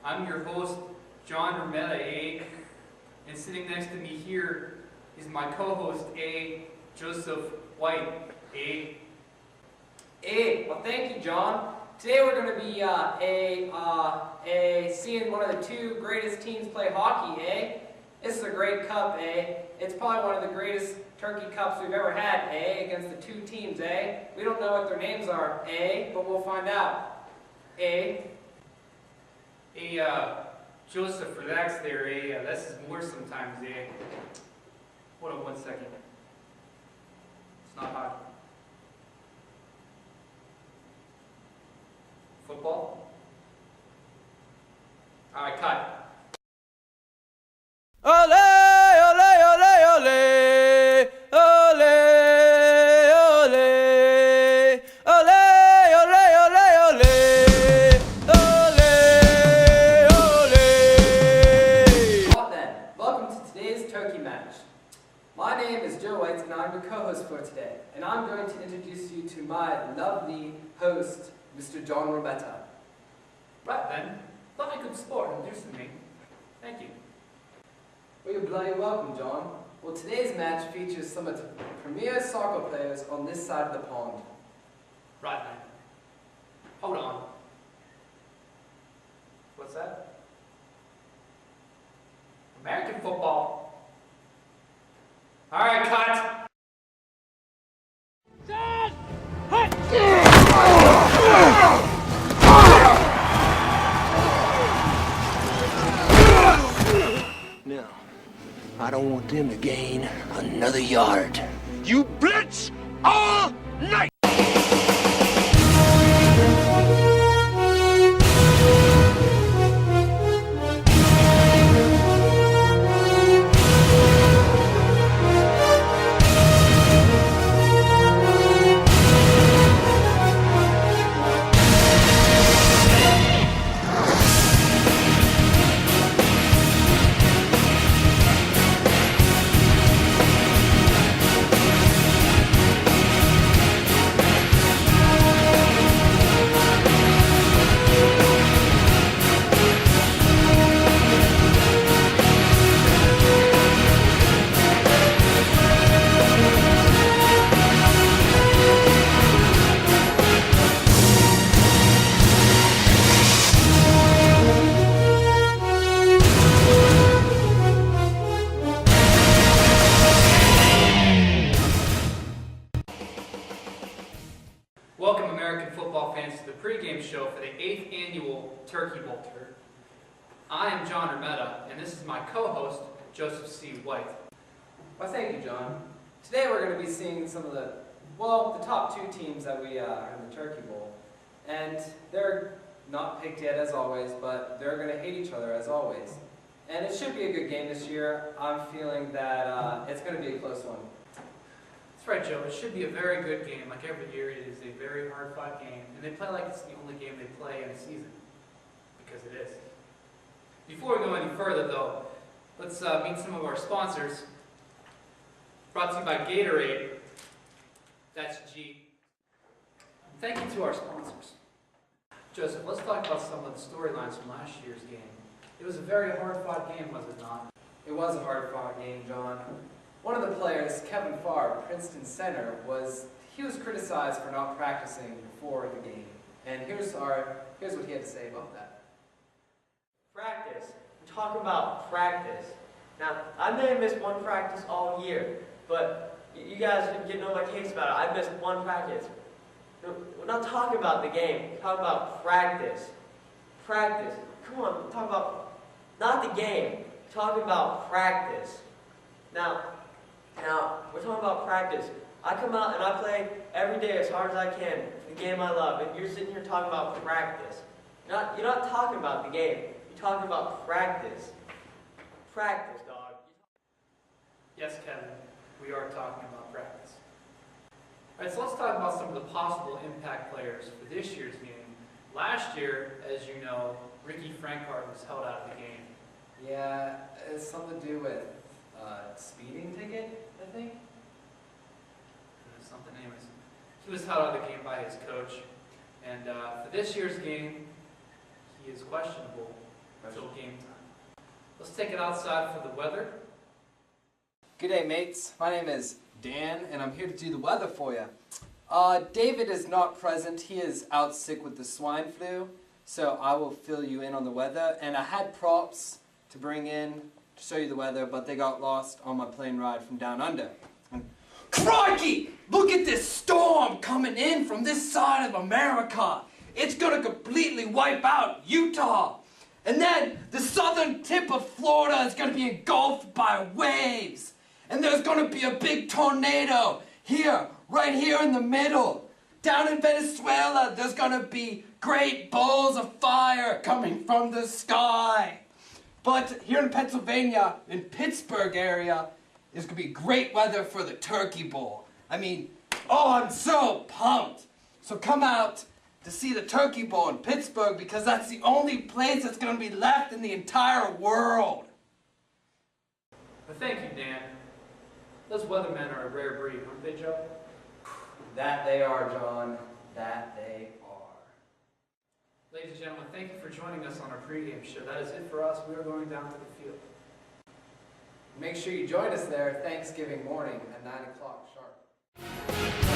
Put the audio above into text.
I'm your host, Jon Rametta, and sitting next to me here is my co-host, Joseph White, Well, thank you, John. Today we're going to be seeing one of the two greatest teams play hockey, This is a great cup, It's probably one of the greatest turkey cups we've ever had, Against the two teams, We don't know what their names are, But we'll find out, Joseph, relax there, this is more sometimes, Hold on 1 second. It's not hot. Football? Alright, cut. Ole, ole, ole, ole, ole, ole, ole, ole, ole, ole, ole. Right then, welcome to today's turkey match. My name is Joe White and I'm your co-host for today. And I'm going to introduce you to my lovely host, Mr. Jon Rametta. Right then, thought I could start introducing me. Thank you. Well, you're bloody welcome, John. Well, today's match features some of the premier soccer players on this side of the pond. Right then. Hold on. What's that? American football. Alright, cut! No, I don't want them to gain another yard. You blitz all night! Welcome, American football fans, to the pregame show for the 8th annual Turkey Bowl tour. I am Jon Rametta, and this is my co-host, Joseph C. White. Well, thank you, John. Today we're going to be seeing some of the top two teams that we are in the Turkey Bowl. And they're not picked yet, as always, but they're going to hate each other, as always. And it should be a good game this year. I'm feeling that it's going to be a close one. That's right, Joe. It should be a very good game. Like every year, it is a very hard-fought game. And they play like it's the only game they play in a season. Because it is. Before we go any further, though, let's meet some of our sponsors. Brought to you by Gatorade. That's G. Thank you to our sponsors. Joseph, let's talk about some of the storylines from last year's game. It was a very hard-fought game, was it not? It was a hard-fought game, John. One of the players, Kevin Farr, Princeton center, was criticized for not practicing before the game. And here's what he had to say about that. Practice. I'm talking about practice. Now, I may have missed one practice all year, but you guys are getting on my case about it. I missed one practice. We're not talking about the game. We're talking about practice. Practice. Come on, we're talking about not the game. We're talking about practice. Now, we're talking about practice. I come out and I play every day as hard as I can for the game I love, and you're sitting here talking about practice. You're not talking about the game. You're talking about practice. Practice, dog. Yes, Kevin, we are talking about practice. All right, so let's talk about some of the possible impact players for this year's game. Last year, as you know, Ricky Frankart was held out of the game. Yeah, it's something to do with speeding ticket, I think. Something, anyways. He was held out of the game by his coach. And for this year's game, he is questionable. until game time. Let's take it outside for the weather. Good day, mates. My name is Dan, and I'm here to do the weather for you. David is not present. He is out sick with the swine flu, so I will fill you in on the weather. And I had props to bring in to show you the weather, but they got lost on my plane ride from down under. And crikey! Look at this storm coming in from this side of America. It's gonna completely wipe out Utah. And then the southern tip of Florida is gonna be engulfed by waves. And there's gonna be a big tornado here, right here in the middle. Down in Venezuela, there's gonna be great balls of fire coming from the sky. But here in Pennsylvania, in Pittsburgh area, it's gonna be great weather for the Turkey Bowl. I mean, oh, I'm so pumped. So come out to see the Turkey Bowl in Pittsburgh because that's the only place that's gonna be left in the entire world. But thank you, Dan. Those weathermen are a rare breed, aren't they, Joe? That they are, John. That they are. Ladies and gentlemen, thank you for joining us on our pregame show. That is it for us. We are going down to the field. Make sure you join us there Thanksgiving morning at 9 o'clock sharp.